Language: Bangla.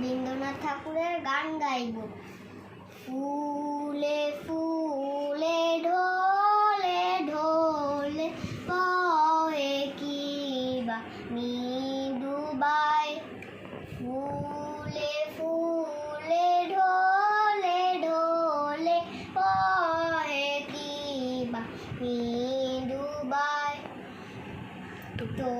রবীন্দ্রনাথ ঠাকুরের গান গাইব। ফুলে ফুলে ঢলে ঢলে বহে কি বা মৃদুবাই। ফুলে ফুলে ঢলে ঢলে বহে কি বা মৃদুবাই। তো